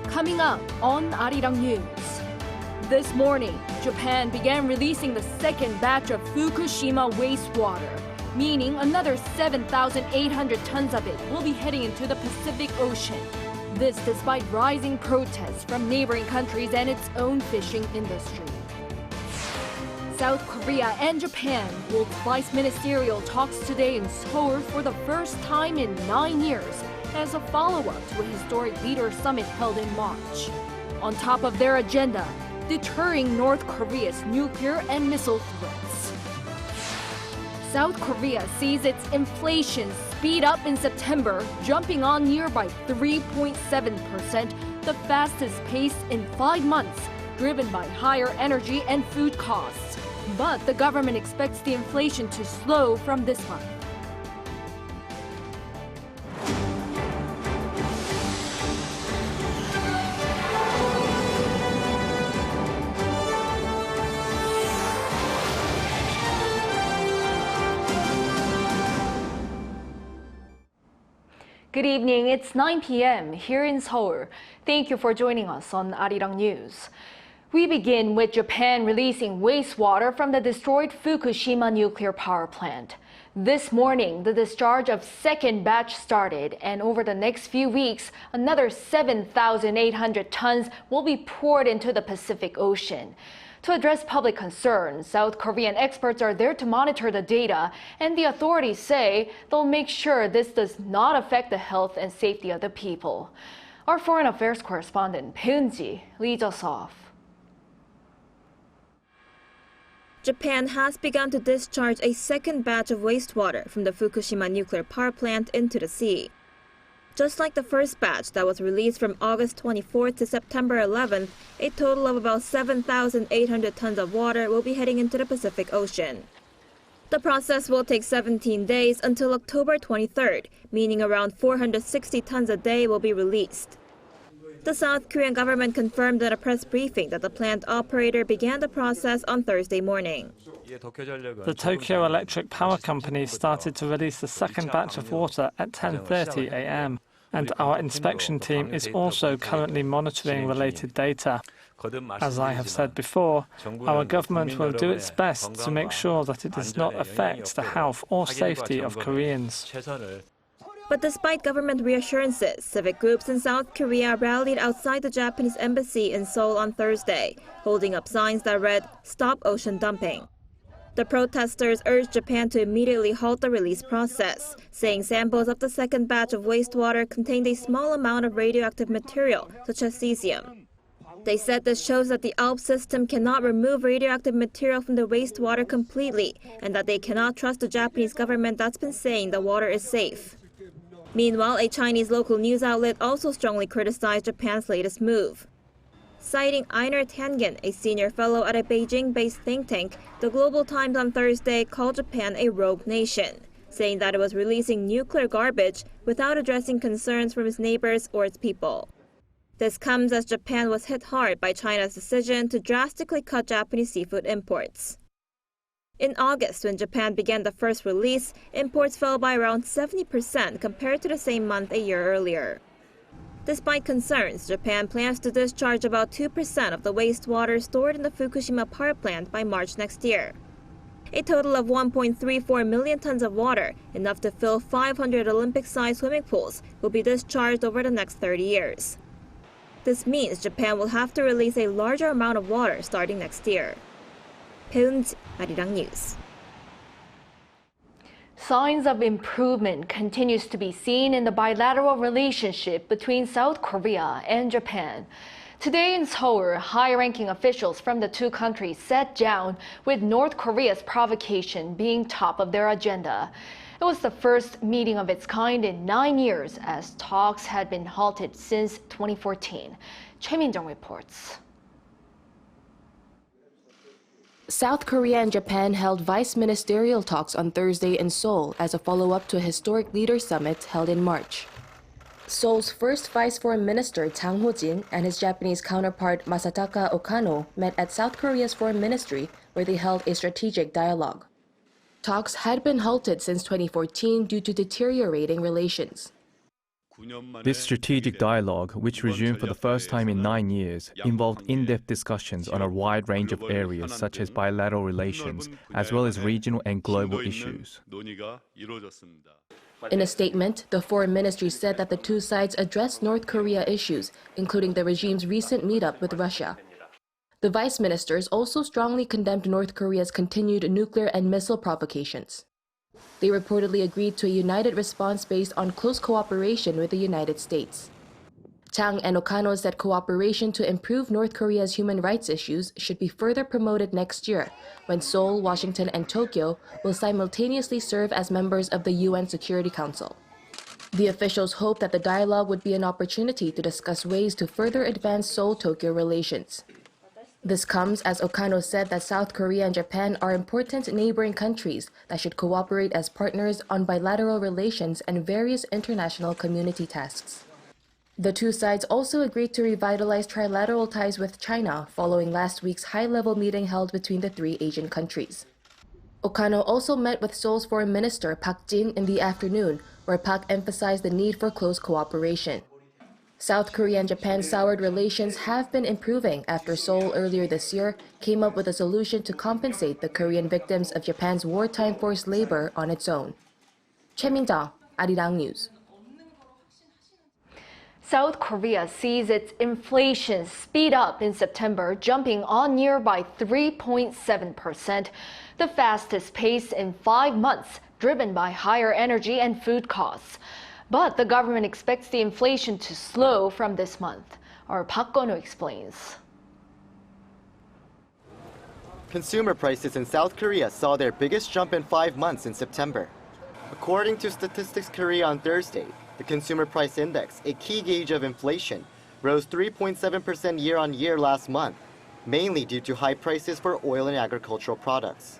Coming up on Arirang News. This morning, Japan began releasing the second batch of Fukushima wastewater, meaning another 7,800 tons of it will be heading into the Pacific Ocean. This despite rising protests from neighboring countries and its own fishing industry. South Korea and Japan hold vice-ministerial talks today in Seoul for the first time in 9 years as a follow-up to a historic leader summit held in March. On top of their agenda, deterring North Korea's nuclear and missile threats. South Korea sees its inflation speed up in September, jumping on year by 3.7%, the fastest pace in 5 months, driven by higher energy and food costs. But the government expects the inflation to slow from this month. Good evening, it's 9 p.m. here in Seoul. Thank you for joining us on Arirang News. We begin with Japan releasing wastewater from the destroyed Fukushima nuclear power plant. This morning, the discharge of second batch started, and over the next few weeks, another 7,800 tons will be poured into the Pacific Ocean. To address public concerns, South Korean experts are there to monitor the data, and the authorities say they'll make sure this does not affect the health and safety of the people. Our foreign affairs correspondent Peunji leads us off. Japan has begun to discharge a second batch of wastewater from the Fukushima nuclear power plant into the sea. Just like the first batch that was released from August 24th to September 11th, a total of about 7,800 tons of water will be heading into the Pacific Ocean. The process will take 17 days until October 23rd, meaning around 460 tons a day will be released. The South Korean government confirmed at a press briefing that the plant operator began the process on Thursday morning. The Tokyo Electric Power Company started to release the second batch of water at 10:30 a.m. and our inspection team is also currently monitoring related data. As I have said before, our government will do its best to make sure that it does not affect the health or safety of Koreans. But despite government reassurances, civic groups in South Korea rallied outside the Japanese embassy in Seoul on Thursday, holding up signs that read, "Stop ocean dumping." The protesters urged Japan to immediately halt the release process, saying samples of the second batch of wastewater contained a small amount of radioactive material, such as cesium. They said this shows that the ALP system cannot remove radioactive material from the wastewater completely, and that they cannot trust the Japanese government that's been saying the water is safe. Meanwhile, a Chinese local news outlet also strongly criticized Japan's latest move. Citing Einar Tangen, a senior fellow at a Beijing-based think tank, the Global Times on Thursday called Japan a rogue nation, saying that it was releasing nuclear garbage without addressing concerns from its neighbors or its people. This comes as Japan was hit hard by China's decision to drastically cut Japanese seafood imports. In August, when Japan began the first release, imports fell by around 70% compared to the same month a year earlier. Despite concerns, Japan plans to discharge about 2% of the wastewater stored in the Fukushima power plant by March next year. A total of 1.34 million tons of water, enough to fill 500 Olympic-sized swimming pools, will be discharged over the next 30 years. This means Japan will have to release a larger amount of water starting next year. Peunji, Arirang News. Signs of improvement continues to be seen in the bilateral relationship between South Korea and Japan. Today in Seoul, high-ranking officials from the two countries sat down, with North Korea's provocation being top of their agenda. It was the first meeting of its kind in 9 years, as talks had been halted since 2014. Choi Min-jung reports. South Korea and Japan held vice-ministerial talks on Thursday in Seoul as a follow-up to a historic leader summit held in March. Seoul's first Vice Foreign Minister Jang Ho-jin and his Japanese counterpart Masataka Okano met at South Korea's Foreign Ministry, where they held a strategic dialogue. Talks had been halted since 2014 due to deteriorating relations. This strategic dialogue, which resumed for the first time in 9 years, involved in-depth discussions on a wide range of areas such as bilateral relations, as well as regional and global issues. In a statement, the Foreign Ministry said that the two sides addressed North Korea issues, including the regime's recent meetup with Russia. The vice ministers also strongly condemned North Korea's continued nuclear and missile provocations. They reportedly agreed to a united response based on close cooperation with the United States. Chang and Okano said cooperation to improve North Korea's human rights issues should be further promoted next year, when Seoul, Washington, and Tokyo will simultaneously serve as members of the UN Security Council. The officials hope that the dialogue would be an opportunity to discuss ways to further advance Seoul-Tokyo relations. This comes as Okano said that South Korea and Japan are important neighboring countries that should cooperate as partners on bilateral relations and various international community tasks. The two sides also agreed to revitalize trilateral ties with China following last week's high-level meeting held between the three Asian countries. Okano also met with Seoul's Foreign Minister Park Jin in the afternoon, where Park emphasized the need for close cooperation. South Korea and Japan's soured relations have been improving after Seoul earlier this year came up with a solution to compensate the Korean victims of Japan's wartime forced labor on its own. Choi Min-jung, Arirang News. South Korea sees its inflation speed up in September, jumping on year by 3.7%, the fastest pace in 5 months, driven by higher energy and food costs. But the government expects the inflation to slow from this month. Our Park Gon-woo explains. Consumer prices in South Korea saw their biggest jump in 5 months in September. According to Statistics Korea on Thursday, the Consumer Price Index, a key gauge of inflation, rose 3.7% year-on-year last month, mainly due to high prices for oil and agricultural products.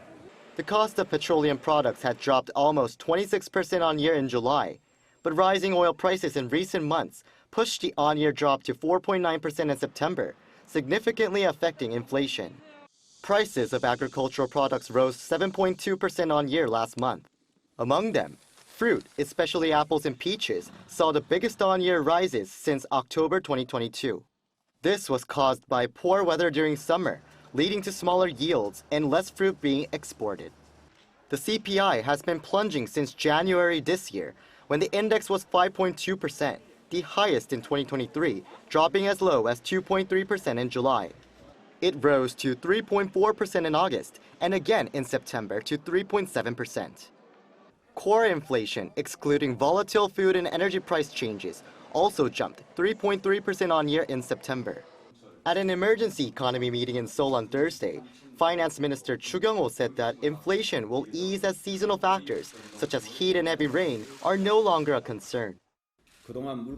The cost of petroleum products had dropped almost 26% on-year in July, but rising oil prices in recent months pushed the on-year drop to 4.9% in September, significantly affecting inflation. Prices of agricultural products rose 7.2% on-year last month. Among them, fruit, especially apples and peaches, saw the biggest on-year rises since October 2022. This was caused by poor weather during summer, leading to smaller yields and less fruit being exported. The CPI has been plunging since January this year, when the index was 5.2%, the highest in 2023, dropping as low as 2.3% in July. It rose to 3.4% in August, and again in September to 3.7%. Core inflation, excluding volatile food and energy price changes, also jumped 3.3% on-year in September. At an emergency economy meeting in Seoul on Thursday, Finance Minister Chu Kyung-ho said that inflation will ease as seasonal factors, such as heat and heavy rain, are no longer a concern.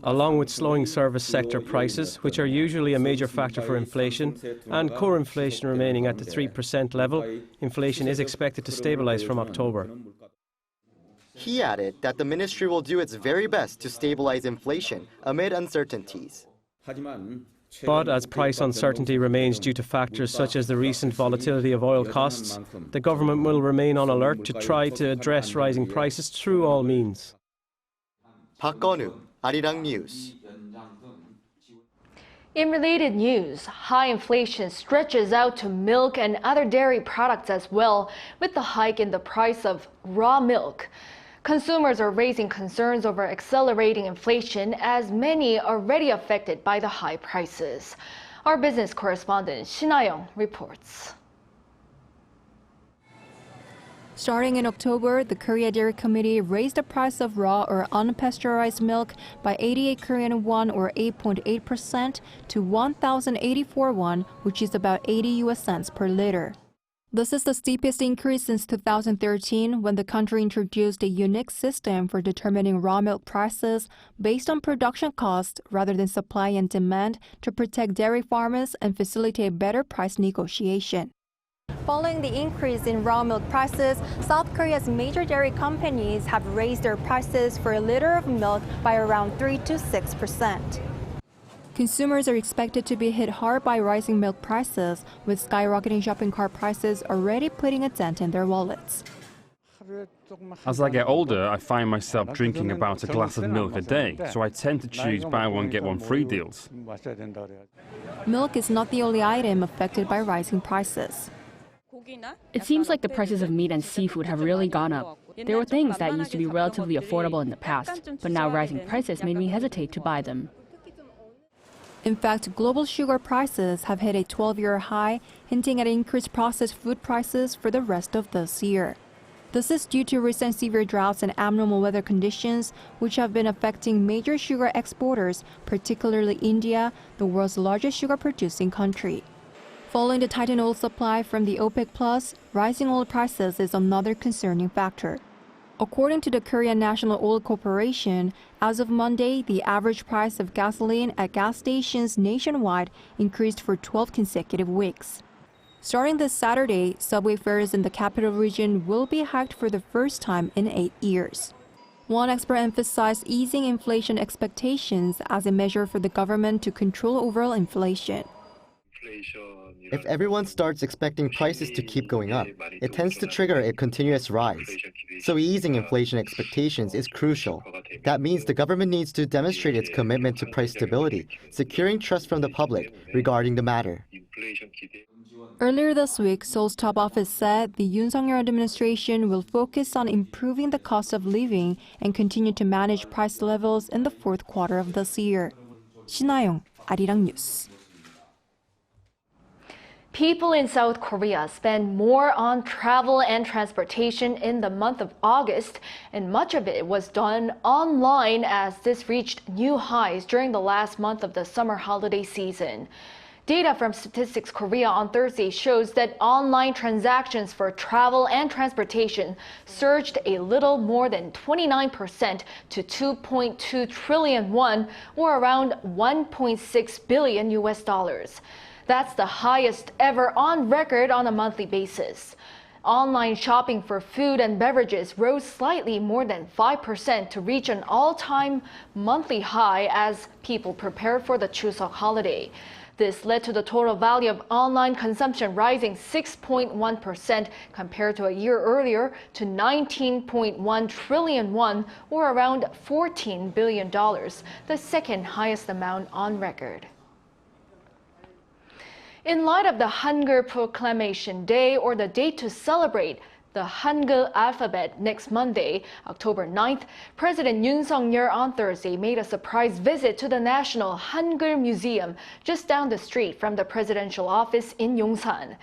Along with slowing service sector prices, which are usually a major factor for inflation, and core inflation remaining at the 3% level, inflation is expected to stabilize from October. He added that the ministry will do its very best to stabilize inflation amid uncertainties. But as price uncertainty remains due to factors such as the recent volatility of oil costs, the government will remain on alert to try to address rising prices through all means. Park Gon-woo, Arirang News. In related news, high inflation stretches out to milk and other dairy products as well, with the hike in the price of raw milk. Consumers are raising concerns over accelerating inflation, as many are already affected by the high prices. Our business correspondent Shin Ha-young reports. Starting in October, the Korea Dairy Committee raised the price of raw or unpasteurized milk by 88 Korean won or 8.8% to 1,084 won, which is about 80 US cents per liter. This is the steepest increase since 2013, when the country introduced a unique system for determining raw milk prices based on production costs rather than supply and demand to protect dairy farmers and facilitate better price negotiation. Following the increase in raw milk prices, South Korea's major dairy companies have raised their prices for a liter of milk by around 3 to 6%. Consumers are expected to be hit hard by rising milk prices, with skyrocketing shopping cart prices already putting a dent in their wallets. As I get older, I find myself drinking about a glass of milk a day, so I tend to choose buy one get one free deals. Milk is not the only item affected by rising prices. It seems like the prices of meat and seafood have really gone up. There were things that used to be relatively affordable in the past, but now rising prices made me hesitate to buy them. In fact, global sugar prices have hit a 12-year high, hinting at increased processed food prices for the rest of this year. This is due to recent severe droughts and abnormal weather conditions, which have been affecting major sugar exporters, particularly India, the world's largest sugar-producing country. Following the tightened oil supply from the OPEC+, rising oil prices is another concerning factor. According to the Korean National Oil Corporation, as of Monday, the average price of gasoline at gas stations nationwide increased for 12 consecutive weeks. Starting this Saturday, subway fares in the capital region will be hiked for the first time in 8 years. One expert emphasized easing inflation expectations as a measure for the government to control overall inflation. If everyone starts expecting prices to keep going up, it tends to trigger a continuous rise. So easing inflation expectations is crucial. That means the government needs to demonstrate its commitment to price stability, securing trust from the public regarding the matter. Earlier this week, Seoul's top office said the Yoon administration will focus on improving the cost of living and continue to manage price levels in the fourth quarter of this year. 신하영, Arirang News. People in South Korea spend more on travel and transportation in the month of August, and much of it was done online as this reached new highs during the last month of the summer holiday season. Data from Statistics Korea on Thursday shows that online transactions for travel and transportation surged a little more than 29% to 2.2 trillion won, or around $1.6 billion US. That's the highest ever on record on a monthly basis. Online shopping for food and beverages rose slightly more than 5% to reach an all-time monthly high as people prepared for the Chuseok holiday. This led to the total value of online consumption rising 6.1% compared to a year earlier to 19.1 trillion won, or around $14 billion, the second highest amount on record. In light of the Hangeul Proclamation Day, or the date to celebrate the Hangeul alphabet next Monday, October 9th, President Yoon on Thursday made a surprise visit to the National Hangeul Museum just down the street from the presidential office in Yongsan.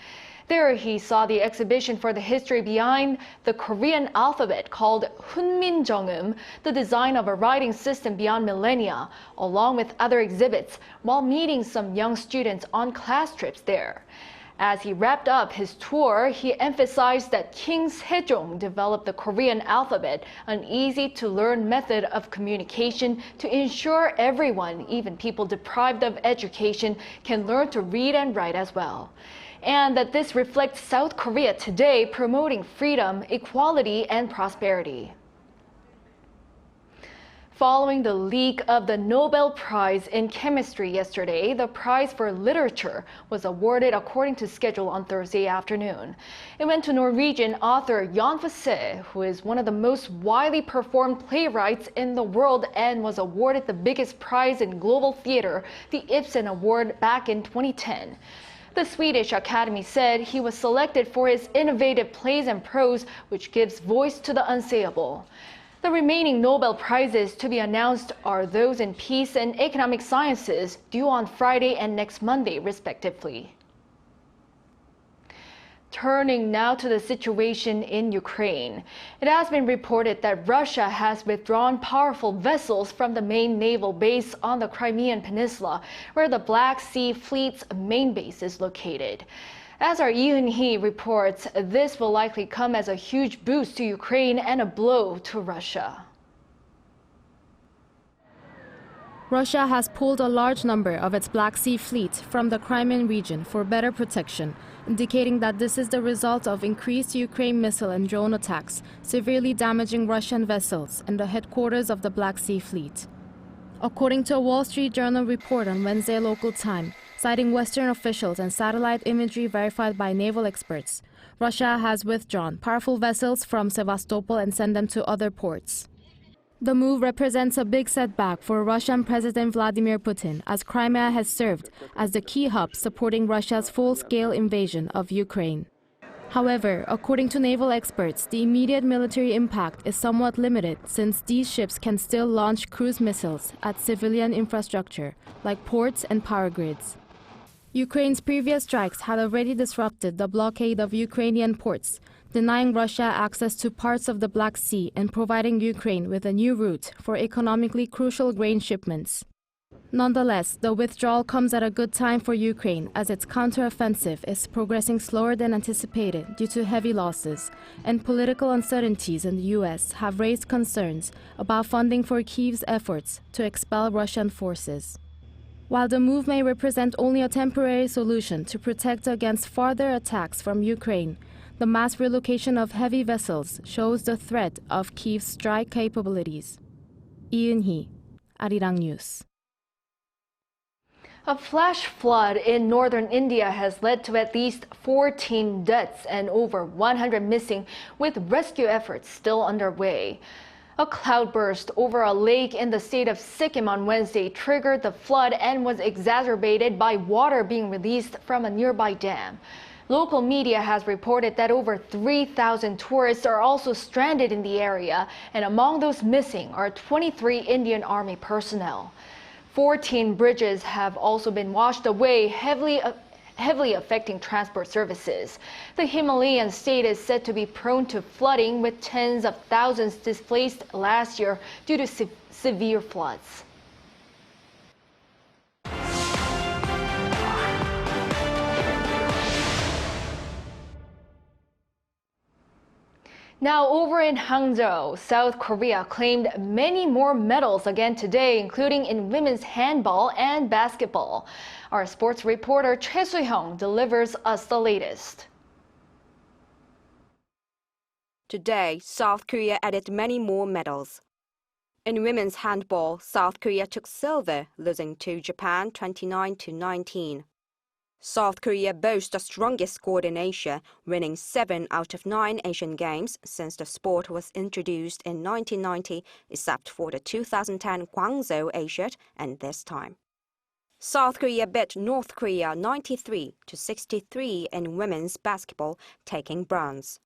There he saw the exhibition for the history behind the Korean alphabet called Hunminjeongeum, the design of a writing system beyond millennia, along with other exhibits, while meeting some young students on class trips there. As he wrapped up his tour, he emphasized that King Sejong developed the Korean alphabet, an easy-to-learn method of communication to ensure everyone, even people deprived of education, can learn to read and write as well. And that this reflects South Korea today, promoting freedom, equality, and prosperity. Following the leak of the Nobel Prize in Chemistry yesterday, the prize for literature was awarded according to schedule on Thursday afternoon. It went to Norwegian author Jon Fosse, who is one of the most widely performed playwrights in the world and was awarded the biggest prize in global theater, the Ibsen Award, back in 2010. The Swedish Academy said he was selected for his innovative plays and prose, which gives voice to the unsayable. The remaining Nobel Prizes to be announced are those in peace and economic sciences, due on Friday and next Monday, respectively. Turning now to the situation in Ukraine. It has been reported that Russia has withdrawn powerful vessels from the main naval base on the Crimean Peninsula, where the Black Sea Fleet's main base is located. As our Yoon reports, this will likely come as a huge boost to Ukraine and a blow to Russia. Russia has pulled a large number of its Black Sea fleet from the Crimean region for better protection, indicating that this is the result of increased Ukraine missile and drone attacks, severely damaging Russian vessels in the headquarters of the Black Sea Fleet. According to a Wall Street Journal report on Wednesday local time, citing Western officials and satellite imagery verified by naval experts, Russia has withdrawn powerful vessels from Sevastopol and sent them to other ports. The move represents a big setback for Russian President Vladimir Putin, as Crimea has served as the key hub supporting Russia's full-scale invasion of Ukraine. However, according to naval experts, the immediate military impact is somewhat limited since these ships can still launch cruise missiles at civilian infrastructure, like ports and power grids. Ukraine's previous strikes had already disrupted the blockade of Ukrainian ports, denying Russia access to parts of the Black Sea and providing Ukraine with a new route for economically crucial grain shipments. Nonetheless, the withdrawal comes at a good time for Ukraine as its counteroffensive is progressing slower than anticipated due to heavy losses, and political uncertainties in the U.S. have raised concerns about funding for Kyiv's efforts to expel Russian forces. While the move may represent only a temporary solution to protect against further attacks from Ukraine, the mass relocation of heavy vessels shows the threat of Kyiv's strike capabilities. Yoon, Arirang News. A flash flood in northern India has led to at least 14 deaths and over 100 missing, with rescue efforts still underway. A cloudburst over a lake in the state of Sikkim on Wednesday triggered the flood and was exacerbated by water being released from a nearby dam. Local media has reported that over 3,000 tourists are also stranded in the area, and among those missing are 23 Indian Army personnel. 14 bridges have also been washed away, heavily affecting transport services. The Himalayan state is said to be prone to flooding, with tens of thousands displaced last year due to severe floods. Now over in Hangzhou, South Korea claimed many more medals again today, including in women's handball and basketball. Our sports reporter Choi Soo-hyung delivers us the latest. Today, South Korea added many more medals. In women's handball, South Korea took silver, losing to Japan 29-19. South Korea boasts the strongest squad in Asia, winning 7 out of 9 Asian Games since the sport was introduced in 1990, except for the 2010 Hangzhou Asiad and this time. South Korea beat North Korea 93-63 in women's basketball, taking bronze.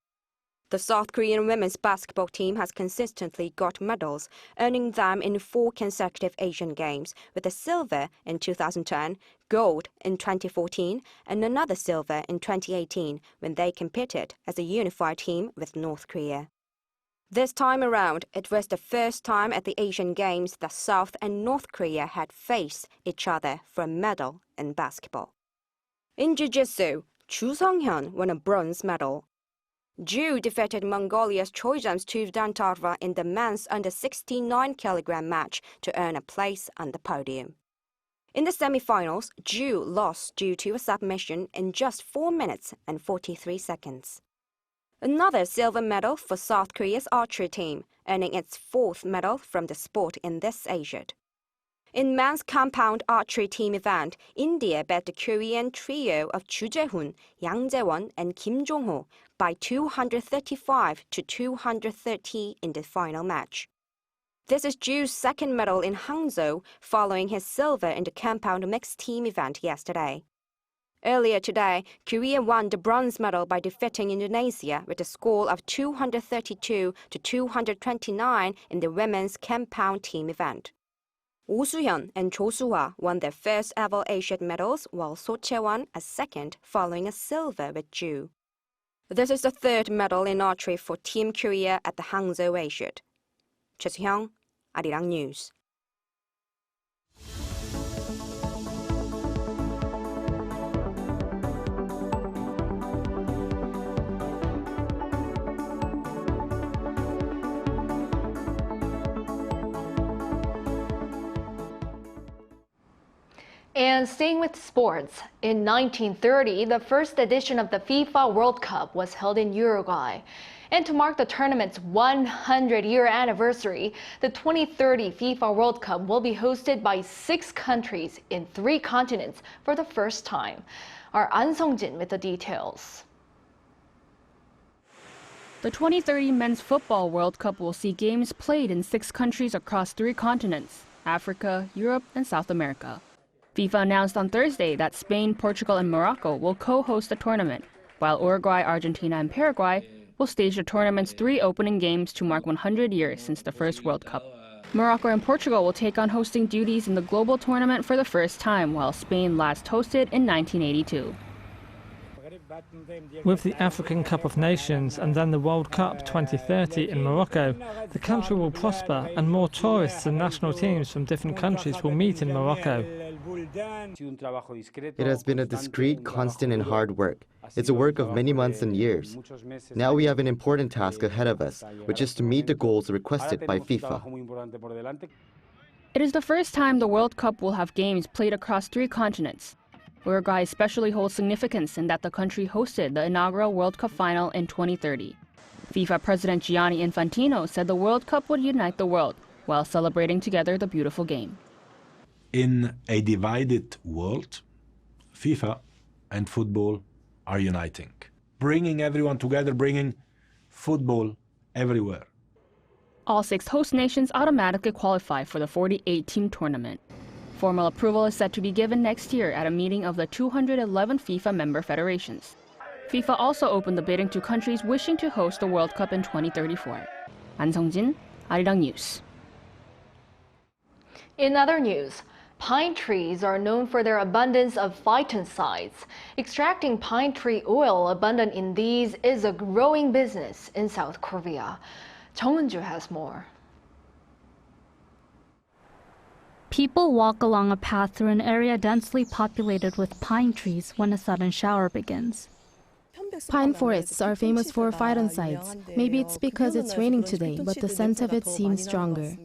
The South Korean women's basketball team has consistently got medals, earning them in 4 consecutive Asian Games, with a silver in 2010, gold in 2014, and another silver in 2018 when they competed as a unified team with North Korea. This time around, it was the first time at the Asian Games that South and North Korea had faced each other for a medal in basketball. In jiu-jitsu, Chu Sung-hyun won a bronze medal. Ju defeated Mongolia's Chojam Tuvdantarva in the men's under 69 kg match to earn a place on the podium. In the semi-finals, Ju lost due to a submission in just 4 minutes and 43 seconds. Another silver medal for South Korea's archery team, earning its 4th medal from the sport in this Asiad. In men's compound archery team event, India beat the Korean trio of Chu Jae-hoon, Yang Jae-won, and Kim Jong-ho by 235-230 in the final match. This is Ju's 2nd medal in Hangzhou, following his silver in the compound mixed team event yesterday. Earlier today, Korea won the bronze medal by defeating Indonesia with a score of 232-229 in the women's compound team event. Oh Soo-hyun and Cho Soo-hwa won their first ever Asian medals, while So Chae-won a 2nd, following a silver with Ju. This is the 3rd medal in archery for Team Korea at the Hangzhou Asiad. Choi Soo-hyung, Arirang News. And staying with sports, in 1930, the first edition of the FIFA World Cup was held in Uruguay. And to mark the tournament's 100-year anniversary, the 2030 FIFA World Cup will be hosted by 6 countries in 3 continents for the first time. Our An Sung-jin with the details. The 2030 Men's Football World Cup will see games played in 6 countries across 3 continents: Africa, Europe, and South America. FIFA announced on Thursday that Spain, Portugal, and Morocco will co-host the tournament, while Uruguay, Argentina, and Paraguay will stage the tournament's 3 opening games to mark 100 years since the first World Cup. Morocco and Portugal will take on hosting duties in the global tournament for the first time, while Spain last hosted in 1982. With the African Cup of Nations and then the World Cup 2030 in Morocco, the country will prosper and more tourists and national teams from different countries will meet in Morocco. It has been a discreet, constant and hard work. It's a work of many months and years. Now we have an important task ahead of us, which is to meet the goals requested by FIFA. It is the first time the World Cup will have games played across 3 continents. Uruguay especially holds significance in that the country hosted the inaugural World Cup final in 2030. FIFA President Gianni Infantino said the World Cup would unite the world while celebrating together the beautiful game. In a divided world, FIFA and football are uniting, bringing everyone together, bringing football everywhere. All 6 host nations automatically qualify for the 48-team tournament. Formal approval is set to be given next year at a meeting of the 211 FIFA member federations. FIFA also opened the bidding to countries wishing to host the World Cup in 2034. An Sung-jin, Arirang News. In other news, pine trees are known for their abundance of phytoncides. Extracting pine tree oil abundant in these is a growing business in South Korea. Jung Eun-ju has more. People walk along a path through an area densely populated with pine trees when a sudden shower begins. Pine forests are famous for phytoncides. Maybe it's because it's raining today, but the scent of it seems stronger.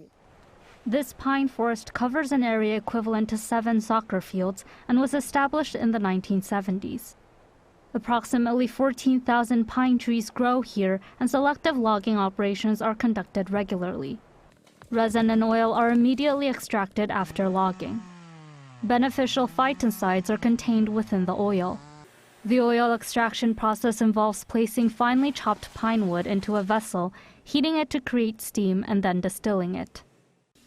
This pine forest covers an area equivalent to 7 soccer fields and was established in the 1970s. Approximately 14,000 pine trees grow here, and selective logging operations are conducted regularly. Resin and oil are immediately extracted after logging. Beneficial phytoncides are contained within the oil. The oil extraction process involves placing finely chopped pine wood into a vessel, heating it to create steam, and then distilling it.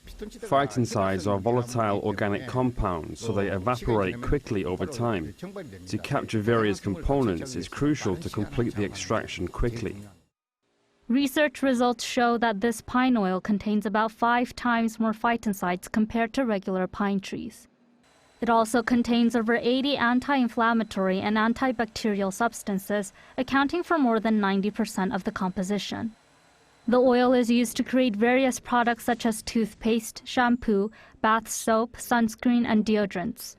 Phytoncides are volatile organic compounds, so they evaporate quickly over time. To capture various components is crucial to complete the extraction quickly. Research results show that this pine oil contains about 5 times more phytoncides compared to regular pine trees. It also contains over 80 anti-inflammatory and antibacterial substances, accounting for more than 90% of the composition. The oil is used to create various products such as toothpaste, shampoo, bath soap, sunscreen, and deodorants.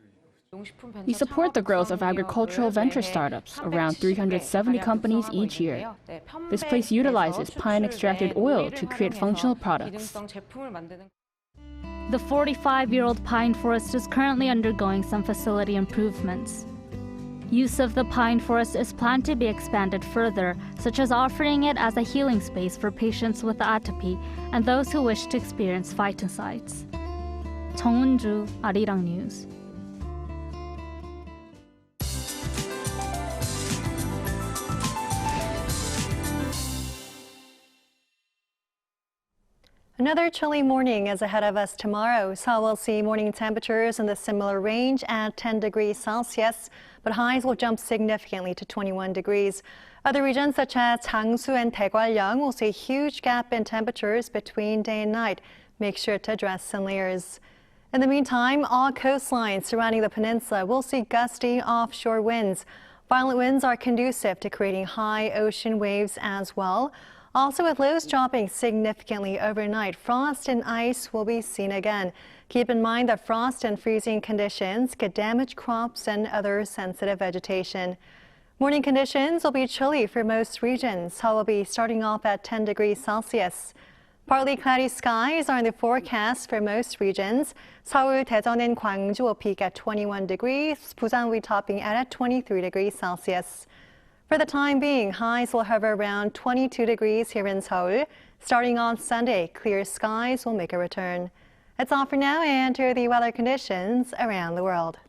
We support the growth of agricultural venture startups, around 370 companies each year. This place utilizes pine-extracted oil to create functional products. The 45-year-old pine forest is currently undergoing some facility improvements. Use of the pine forest is planned to be expanded further, such as offering it as a healing space for patients with atopy and those who wish to experience phytoncides. Jung Eun-ju, Arirang News. Another chilly morning is ahead of us tomorrow. Seoul will see morning temperatures in the similar range at 10 degrees Celsius, but highs will jump significantly to 21 degrees. Other regions such as Hangzhou and Daegwallyeong will see a huge gap in temperatures between day and night. Make sure to dress in layers. In the meantime, all coastlines surrounding the peninsula will see gusty offshore winds. Violent winds are conducive to creating high ocean waves as well. Also, with lows dropping significantly overnight, frost and ice will be seen again. Keep in mind that frost and freezing conditions could damage crops and other sensitive vegetation. Morning conditions will be chilly for most regions. Seoul will be starting off at 10 degrees Celsius. Partly cloudy skies are in the forecast for most regions. Seoul, Daejeon, and Gwangju will peak at 21 degrees. Busan will be topping at 23 degrees Celsius. For the time being, highs will hover around 22 degrees here in Seoul. Starting on Sunday, clear skies will make a return. That's all for now, and here are the weather conditions around the world.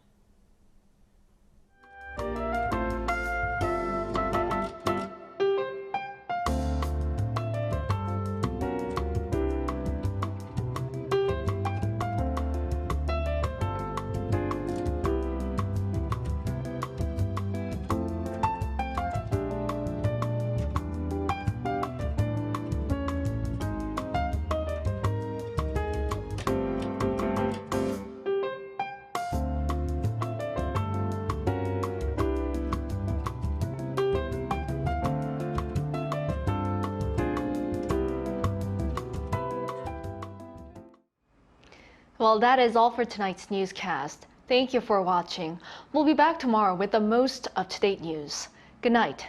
Well, that is all for tonight's newscast. Thank you for watching. We'll be back tomorrow with the most up-to-date news. Good night.